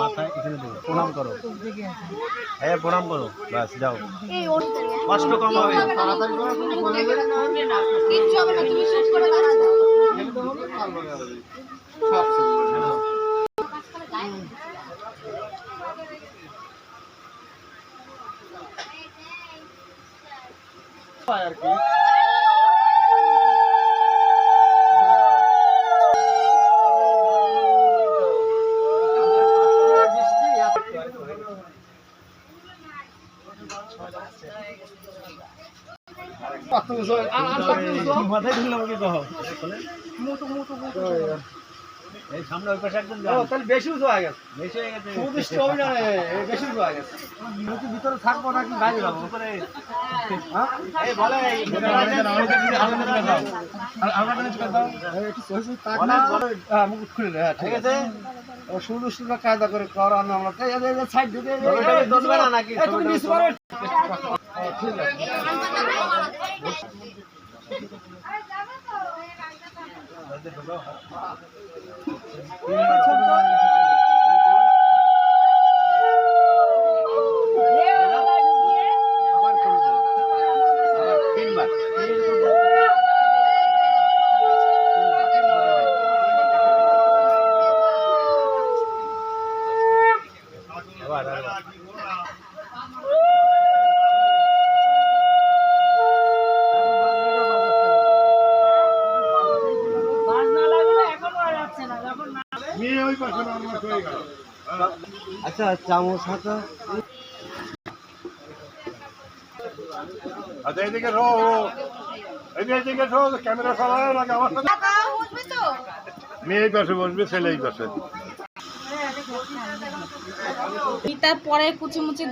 মাথায় এখানে দেবো, প্রণাম করো। হ্যাঁ প্রণাম করো, বাস যাও, কষ্ট কম হবে। আর কি মাথায় ঢুকলাম কি কহ এই সামনে ওই পাশে একদম তাহলে বেশি উঁচু হয়ে গেছে, বেশি হয়ে গেছে, সুদৃষ্টি হবে না, বেশি উঁচু হয়ে গেছে। মুখের ভিতরে থাকবো নাকি গাড়ি যাবো উপরে? এই বলে মুখ খুলে দেয়, ঠিক আছে। সুদৃষ্টিটা কায়দা করে করানো আমরা সাইড দিকে নাকি ঠিক আছে। আচ্ছা চামচ হাতা, আচ্ছা এদিকে রো, এদিকে রো, ক্যামেরা চালায় নাকি আমার সাথে? মেয়ে এই পাশে বসবে, ছেলে এই পাশে। তারপরে কুচি মুচি